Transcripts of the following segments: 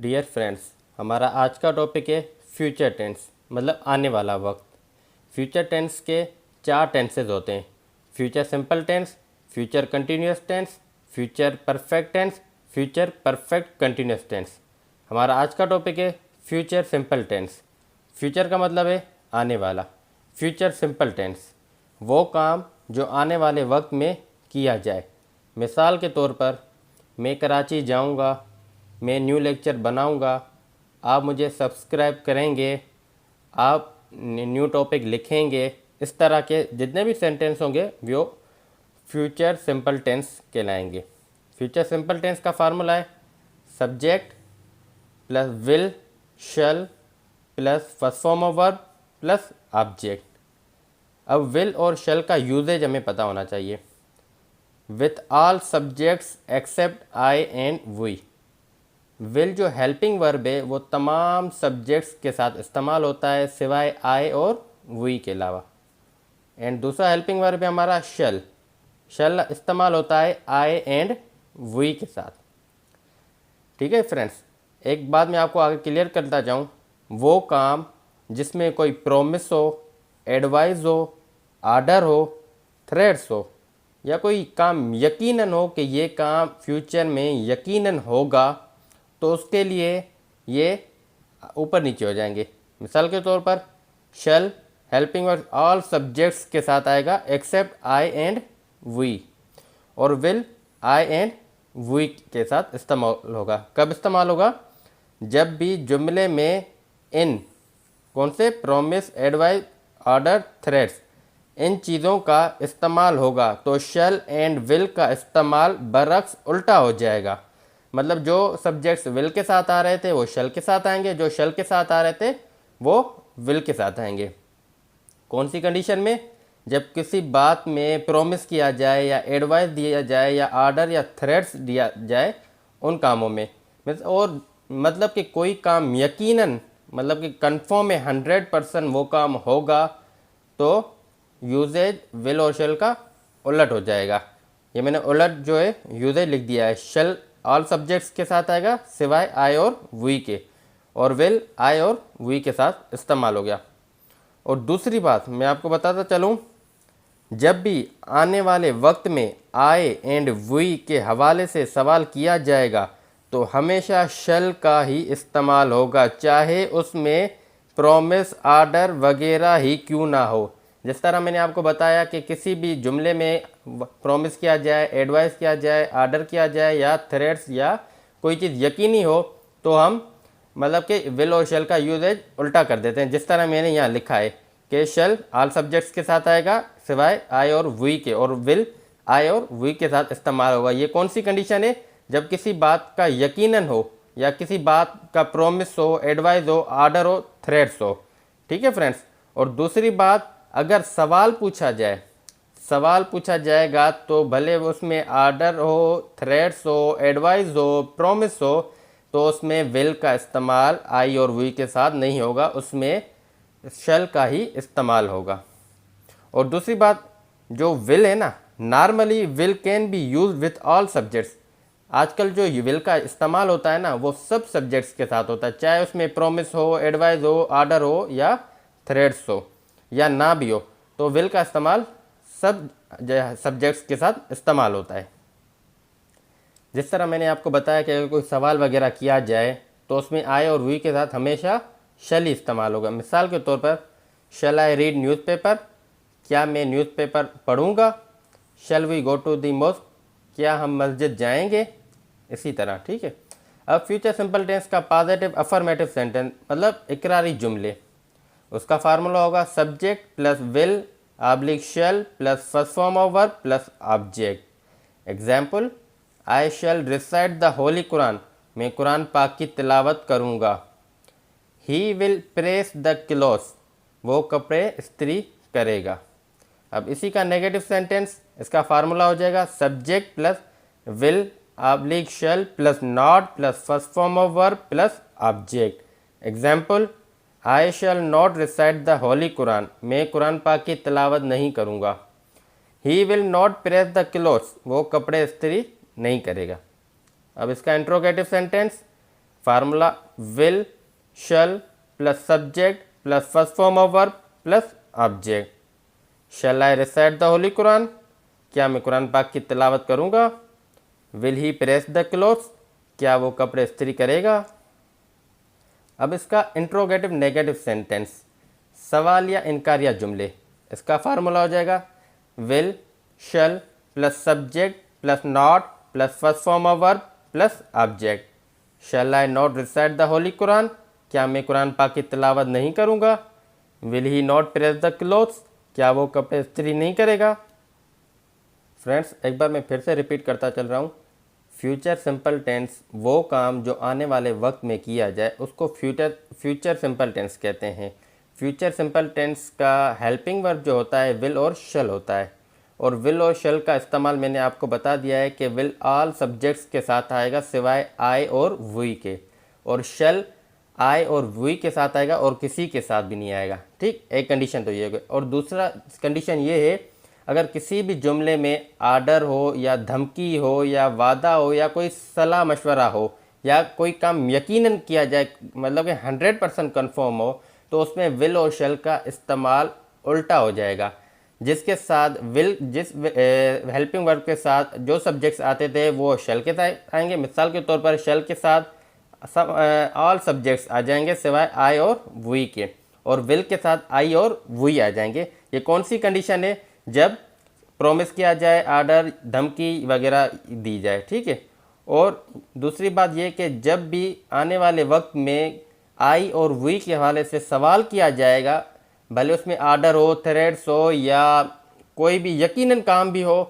Dear friends, हमारा आज का टॉपिक है फ्यूचर टेंस, मतलब आने वाला वक्त। फ्यूचर टेंस के 4 टेंसेज होते हैं: future simple tense, future continuous tense, future perfect tense, future perfect continuous tense. हमारा आज का टॉपिक है फ्यूचर सिंपल टेंस। फ्यूचर का मतलब है आने वाला। फ्यूचर सिंपल टेंस वो काम जो आने वाले वक्त में किया जाए। मिसाल के तौर पर, मैं कराची जाऊंगा, मैं न्यू लेक्चर बनाऊंगा, आप मुझे सब्सक्राइब करेंगे, आप न्यू टॉपिक लिखेंगे। इस तरह के जितने भी सेंटेंस होंगे वो फ्यूचर सिंपल टेंस कहलाएंगे। फ्यूचर सिंपल टेंस का फार्मूला है subject plus will shall plus first form of verb plus object. अब विल और शल का यूजेज हमें पता होना चाहिए। With all subjects except I and we. Will जो हेल्पिंग वर्ब है वो तमाम सब्जेक्ट्स के साथ इस्तेमाल होता है सिवाय आई और वी के अलावा। एंड दूसरा हेल्पिंग वर्ब है हमारा शल। शल इस्तेमाल होता है आई एंड वी के साथ। ठीक है फ्रेंड्स, एक बात मैं आपको आगे क्लियर करता जाऊँ, वो काम जिसमें कोई प्रोमिस हो, एडवाइस हो, आर्डर हो, थ्रेट्स हो, या कोई काम यकीनन हो कि ये काम फ्यूचर में यकीनन होगा, तो उसके लिए ये ऊपर नीचे हो जाएंगे। मिसाल के तौर पर शल हेल्पिंग वर्ब ऑल सब्जेक्ट्स के साथ आएगा एक्सेप्ट आई एंड वी, और विल आई एंड वी के साथ इस्तेमाल होगा। कब इस्तेमाल होगा? जब भी जुमले में इन कौन से प्रॉमिस, एडवाइस, ऑर्डर, थ्रेट्स, इन चीज़ों का इस्तेमाल होगा तो शल एंड विल का इस्तेमाल बरक्स उल्टा हो जाएगा। मतलब जो सब्जेक्ट्स विल के साथ आ रहे थे वो शल के साथ आएंगे, जो शल के साथ आ रहे थे वो विल के साथ आएंगे। कौन सी कंडीशन में? जब किसी बात में प्रॉमिस किया जाए या एडवाइस दिया जाए या आर्डर या थ्रेट्स दिया जाए उन कामों में। और मतलब कि कोई काम यकीनन, मतलब कि कन्फर्म है 100% वो काम होगा, तो यूजेज विल और शल का उलट हो जाएगा। ये मैंने उलट जो है यूजेज लिख दिया है। शल ऑल सब्जेक्ट्स के साथ आएगा सिवाय आई और वी के, और विल आई और वी के साथ इस्तेमाल हो गया। और दूसरी बात मैं आपको बताता चलूँ, जब भी आने वाले वक्त में आई एंड वी के हवाले से सवाल किया जाएगा तो हमेशा शल का ही इस्तेमाल होगा, चाहे उसमें प्रॉमिस, आर्डर वगैरह ही क्यों ना हो। जिस तरह मैंने आपको बताया कि किसी भी जुमले में प्रॉमिस किया जाए, एडवाइस किया जाए, आर्डर किया जाए या थ्रेट्स या कोई चीज़ यकीनी हो, तो हम मतलब कि विल और शल का यूजेज उल्टा कर देते हैं। जिस तरह मैंने यहाँ लिखा है कि शल ऑल सब्जेक्ट्स के साथ आएगा सिवाय आई और वी के, और विल आई और वी के साथ इस्तेमाल होगा। ये कौन सी कंडीशन है? जब किसी बात का यकीनन हो या किसी बात का प्रॉमिस हो, एडवाइस हो, आर्डर हो, थ्रेट्स हो। ठीक है फ्रेंड्स। और दूसरी बात, अगर सवाल पूछा जाए, सवाल पूछा जाएगा तो भले उसमें आर्डर हो, थ्रेट्स हो, एडवाइस हो, प्रॉमिस हो, तो उसमें विल का इस्तेमाल आई और वी के साथ नहीं होगा, उसमें शल का ही इस्तेमाल होगा। और दूसरी बात, जो विल है ना, normally will can be use with all subjects. आजकल जो विल का इस्तेमाल होता है ना वो सब सब्जेक्ट्स के साथ होता है, चाहे उसमें प्रॉमिस हो, एडवाइस हो, आर्डर हो या थ्रेट्स हो या ना भी हो, तो विल का इस्तेमाल सब सब्जेक्ट्स के साथ इस्तेमाल होता है। जिस तरह मैंने आपको बताया कि अगर कोई सवाल वगैरह किया जाए तो उसमें आई और वी के साथ हमेशा शल ही इस्तेमाल होगा। मिसाल के तौर पर, शल आई रीड न्यूज़पेपर, क्या मैं न्यूज़पेपर पढ़ूंगा। Shall we go to the mosque, क्या हम मस्जिद जाएंगे। इसी तरह। ठीक है। अब फ्यूचर सिंपल टेंस का पॉजिटिव अफर्मेटिव सेंटेंस, मतलब इकरारी जुमले, उसका फार्मूला होगा subject plus will oblique shall plus first form of verb plus object. Example, I shall recite the holy Quran, मैं कुरान पाक की तिलावत करूँगा। He will press the clothes, वो कपड़े इस्त्री करेगा। अब इसी का नेगेटिव सेंटेंस, इसका फार्मूला हो जाएगा subject plus will oblique shall plus not plus first form of verb plus object. Example, I shall not recite the holy Quran, मैं कुरान पाक की तिलावत नहीं करूँगा। He will not press the clothes, वो कपड़े इस्त्री नहीं करेगा। अब इसका interrogative sentence, formula will shall plus subject plus first form of verb plus object. Shall I recite the holy Quran, क्या मैं कुरान पाक की तिलावत करूँगा। Will he press the clothes, क्या वो कपड़े इस्त्री करेगा। अब इसका इंट्रोगेटिव नेगेटिव सेंटेंस, सवाल या इनकार या जुमले, इसका फार्मूला हो जाएगा will shall plus subject plus not plus first form of verb plus object. Shall I not recite the holy Quran, क्या मैं कुरान पाक की तिलावत नहीं करूँगा। Will he not press the clothes, क्या वो कपड़े इस्त्री नहीं करेगा। फ्रेंड्स, एक बार मैं फिर से रिपीट करता चल रहा हूँ। फ्यूचर सिंपल टेंस वो काम जो आने वाले वक्त में किया जाए उसको फ्यूचर सिंपल टेंस कहते हैं। फ्यूचर सिंपल टेंस का हेल्पिंग वर्ब जो होता है विल और शल होता है, और विल और शल का इस्तेमाल मैंने आपको बता दिया है कि विल ऑल सब्जेक्ट्स के साथ आएगा सिवाय आई और वी के, और शल आई और वी के साथ आएगा और किसी के साथ भी नहीं आएगा। ठीक, एक कंडीशन तो ये है। और दूसरा कंडीशन ये है, अगर किसी भी जुमले में आर्डर हो या धमकी हो या वादा हो या कोई सलाह मशवरा हो या कोई काम यकीनन किया जाए, मतलब कि 100% कन्फर्म हो, तो उसमें विल और शल का इस्तेमाल उल्टा हो जाएगा। जिसके साथ विल, जिस हेल्पिंग वर्ब के साथ जो सब्जेक्ट्स आते थे वो शल के साथ आएंगे। मिसाल के तौर पर शल के साथ सब ऑल सब्जेक्ट्स आ जाएंगे सिवाय आई और वी के, और विल के साथ आई और वी आ जाएंगे। ये कौन सी कंडीशन है, जब प्रॉमिस किया जाए, आर्डर, धमकी वगैरह दी जाए। ठीक है। और दूसरी बात यह कि जब भी आने वाले वक्त में आई और वी के हवाले से सवाल किया जाएगा, भले उसमें आर्डर हो, थ्रेड्स हो या कोई भी यकीनन काम भी हो,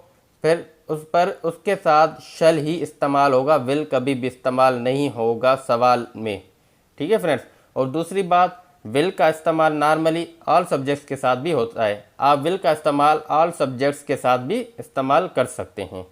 फिर उस पर उसके साथ शल ही इस्तेमाल होगा, विल कभी भी इस्तेमाल नहीं होगा सवाल में। ठीक है फ्रेंड्स। और दूसरी बात, विल का इस्तेमाल नॉर्मली ऑल सब्जेक्ट्स के साथ भी होता है। आप विल का इस्तेमाल ऑल सब्जेक्ट्स के साथ भी इस्तेमाल कर सकते हैं।